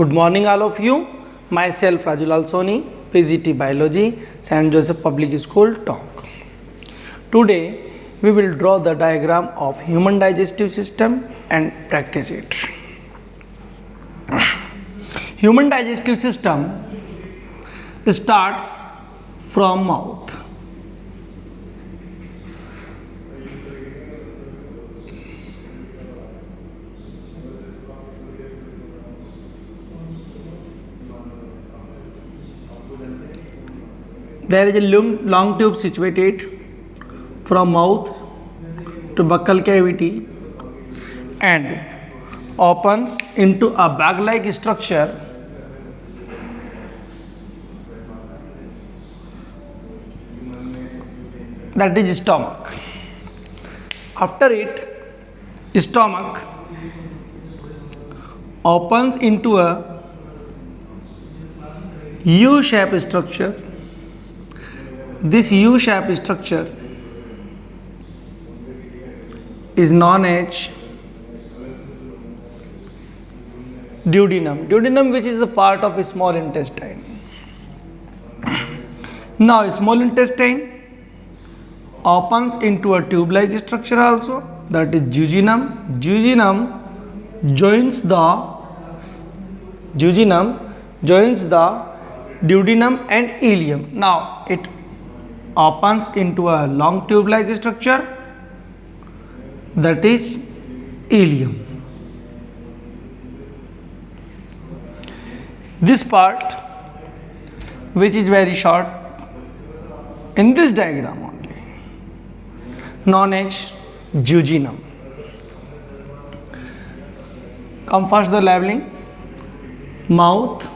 Good morning, all of you. Myself Rajulal Soni, PGT Biology, St. Joseph Public School, Talk. Today, we will draw the diagram of human digestive system and practice it. Human digestive system starts from mouth. There is a long tube situated from mouth to buccal cavity and opens into a bag-like structure that is stomach. After it, stomach opens into a U-shaped structure. This U-shaped structure is known as duodenum. Duodenum, which is the part of small intestine. Now, small intestine opens into a tube-like structure also, that is jejunum. Jejunum joins the duodenum and ileum. Now, it opens into a long tube-like structure, that is ileum. This part, which is very short in this diagram only, known as jejunum. Come first the labeling. Mouth,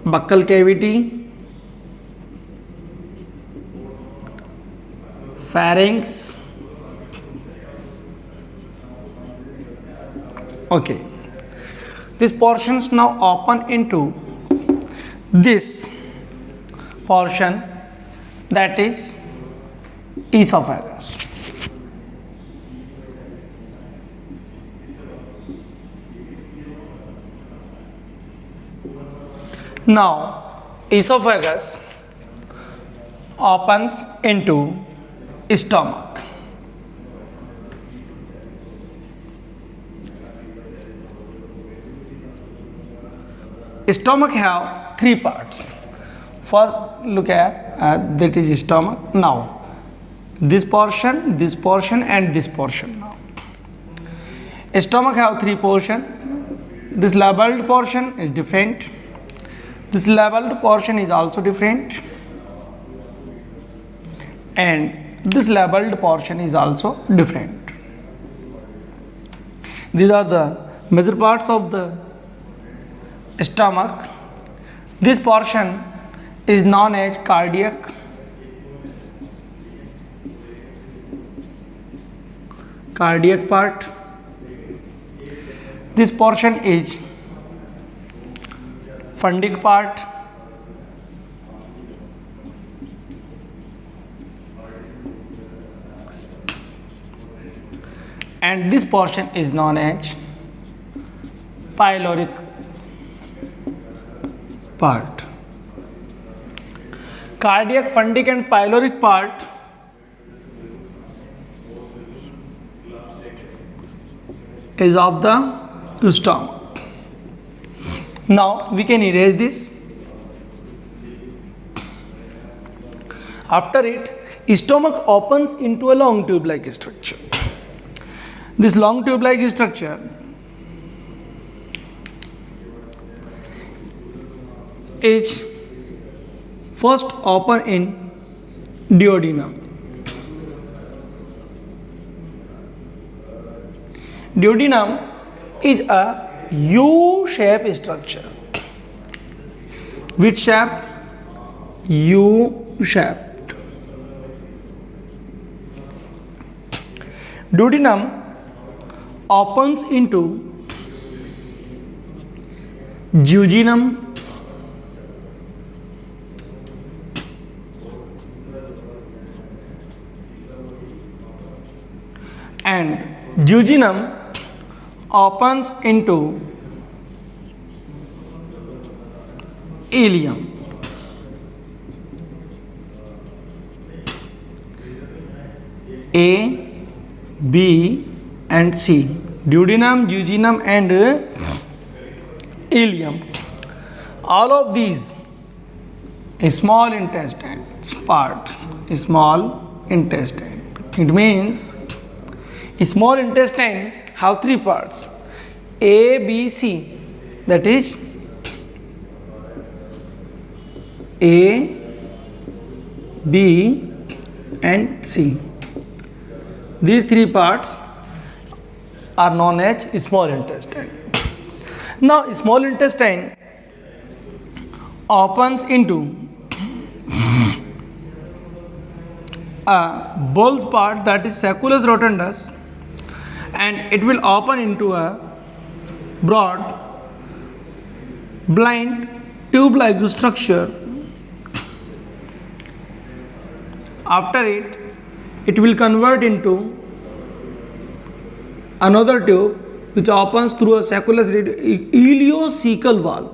buccal cavity, pharynx. Okay, these portions now open into this portion, that is esophagus. Now, esophagus opens into stomach. Stomach have three parts. First, look at that is stomach. Now, this portion, and this portion. Now, stomach have three portion. This labelled portion is different. This labelled portion is also different, and this labelled portion is also different. These are the major parts of the stomach. This portion is known as cardiac part. This portion is fundic part, and this portion is known as pyloric part. Cardiac, fundic and pyloric part is of the stomach. Now, we can erase this. After it, stomach opens into a long tube-like structure. This long tube-like structure is first open in duodenum. Duodenum is a U-shaped structure. Which shape? U-shaped. Duodenum opens into jejunum and jejunum opens into ileum. A, B and C. Duodenum, jejunum and ileum. All of these small intestine part, small intestine. It means small intestine have three parts: A, B, C. That is A, B and C. These three parts are known as small intestine. Now, small intestine opens into a Bowl's part, that is sacculus rotundus, and it will open into a broad blind tube-like structure. After it, it will convert into another tube which opens through a sacculus ileocecal valve.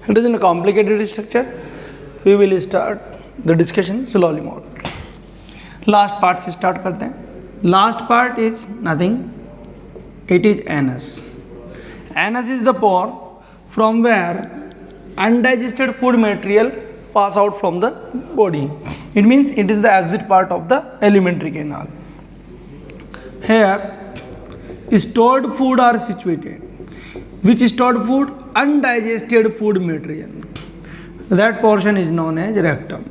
It is in a complicated structure. We will start the discussion slowly more. Last part से start करते हैं. Last part is nothing. It is anus. Anus is the pore from where undigested food material pass out from the body. It means it is the exit part of the alimentary canal. Here, stored food are situated. Which stored food? Undigested food material. That portion is known as rectum.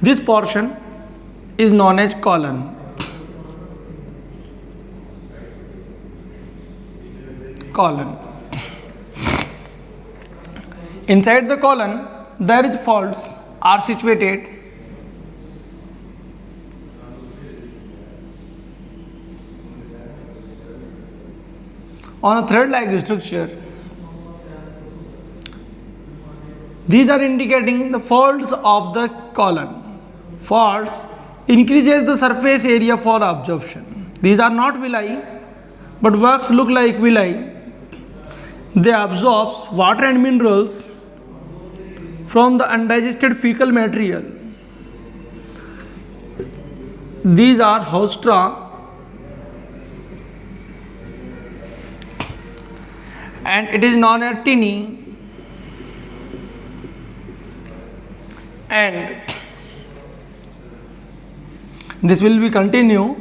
This portion is known as colon. Colon. Inside the colon, there is folds are situated. On a thread-like structure. These are indicating the folds of the colon. Folds increases the surface area for absorption. These are not villi, but works look like villi. They absorb water and minerals from the undigested fecal material. These are haustra and it is known as tinea, and this will be continue.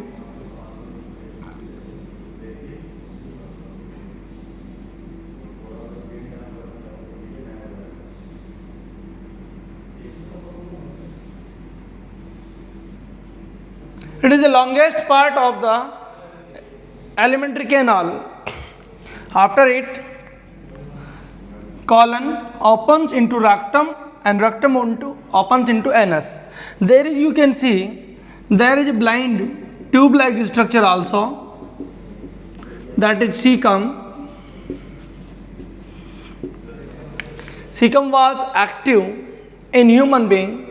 It is the longest part of the alimentary canal. After it, colon opens into rectum and rectum opens into anus. There is, you can see, there is a blind tube-like structure also, that is cecum. Cecum was active in human being,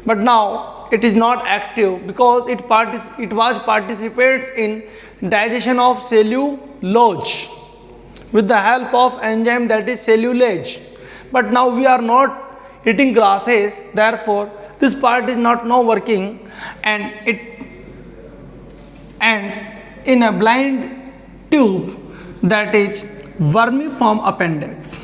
but now it is not active because it participates in digestion of cellulose with the help of enzyme, that is cellulase. But now we are not eating grasses, therefore this part is not now working, and it ends in a blind tube, that is vermiform appendix.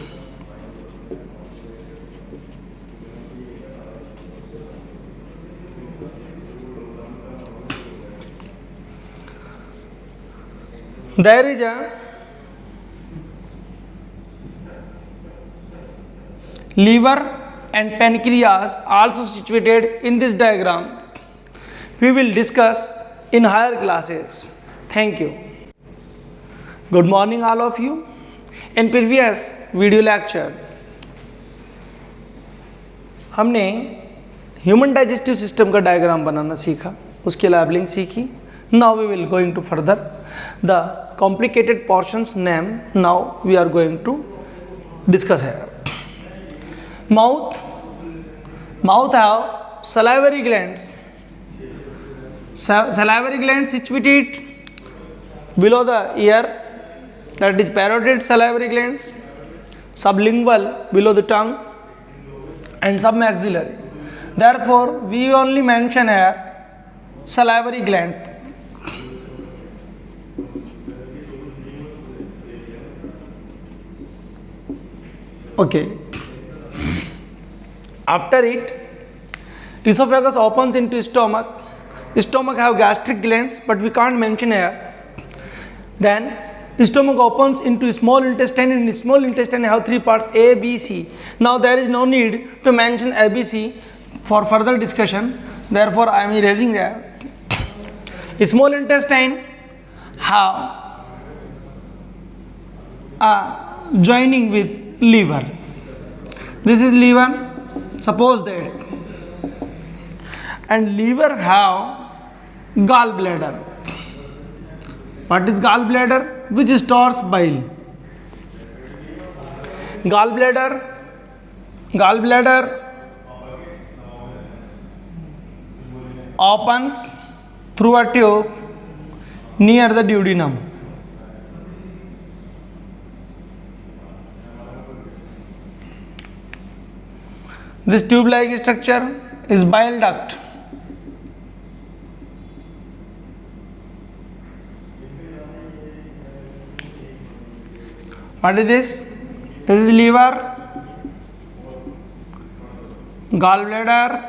there is a liver and pancreas also situated in this diagram. We will discuss in higher classes. Thank you. Good morning all of you. In previous video lecture हमने human digestive system का diagram बनाना सीखा, उसकी labelling सीखी. Now we will going to further the complicated portions name. Now we are going to discuss है. Mouth have salivary glands. Salivary glands situated below the ear, that is parotid salivary glands, sublingual below the tongue, and submaxillary. Therefore, we only mention here salivary gland. Okay. After it, esophagus opens into stomach. Stomach have gastric glands, but we can't mention here. Then stomach opens into small intestine, and small intestine have three parts, A, B, C. Now there is no need to mention A, B, C for further discussion. Therefore, I am erasing there. Small intestine have joining with liver. This is liver. Suppose that, and liver have gallbladder. What is gallbladder? Which stores bile. Gallbladder opens through a tube near the duodenum. This tube-like structure is bile duct. What is this? This is liver, gallbladder,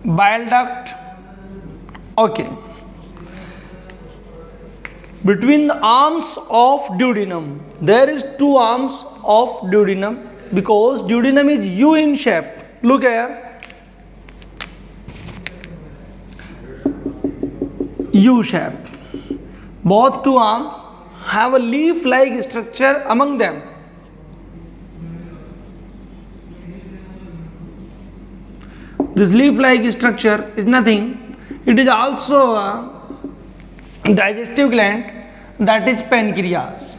bile duct. Okay. Between the arms of duodenum, there is two arms of duodenum, because duodenum is U in shape. Look here, U shape. Both two arms have a leaf-like structure among them. This leaf-like structure is nothing. It is also a digestive gland, that is pancreas.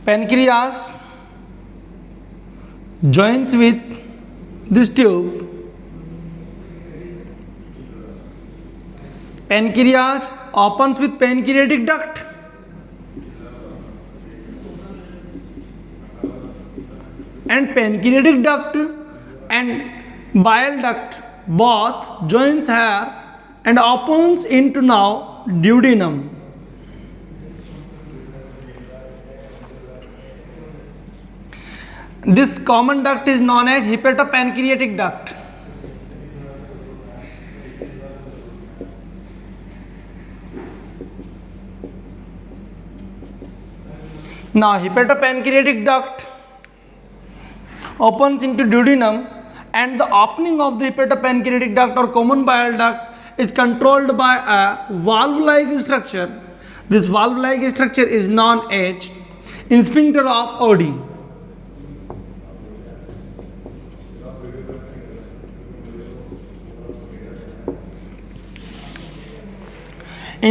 Pancreas joins with this tube. Pancreas opens with pancreatic duct. And pancreatic duct and bile duct both joins here and opens into now duodenum. This common duct is known as hepatopancreatic duct. Now hepatopancreatic duct opens into duodenum, and the opening of the hepatopancreatic duct or common bile duct is controlled by a valve-like structure. This valve-like structure is known as sphincter of Oddi.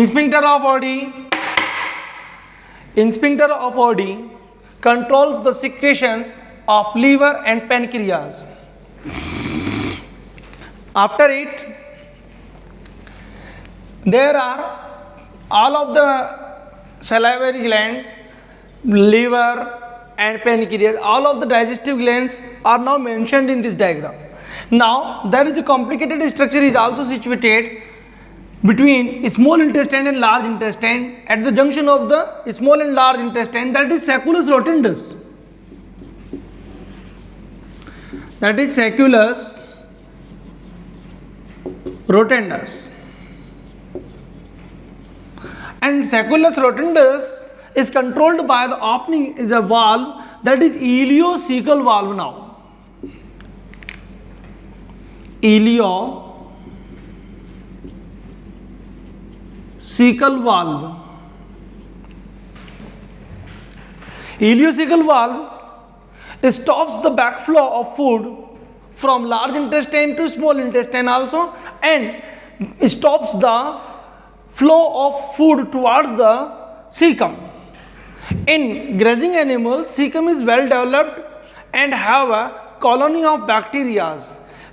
Sphincter of Oddi controls the secretions of liver and pancreas. After it, there are all of the salivary gland, liver and pancreas, all of the digestive glands are now mentioned in this diagram. Now there is a complicated structure is also situated between small intestine and large intestine at the junction of the small and large intestine, that is sacculus rotundus. That is sacculus rotundus. And sacculus rotundus is controlled by the opening is a valve, that is ileocecal valve now. Ileocecal valve. Ileocecal valve stops the backflow of food from large intestine to small intestine also, and stops the flow of food towards the cecum. In grazing animals, cecum is well developed and have a colony of bacteria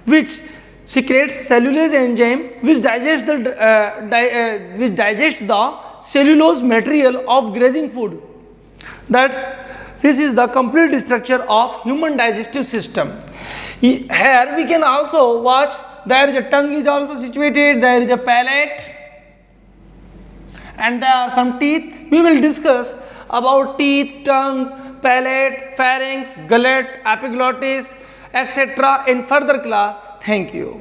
which secretes cellulase enzyme which digests the cellulose material of grazing food. This is the complete structure of human digestive system. Here we can also watch, there is a tongue is also situated, there is a palate, and there are some teeth. We will discuss about teeth, tongue, palate, pharynx, gullet, epiglottis, etc. in further class. Thank you.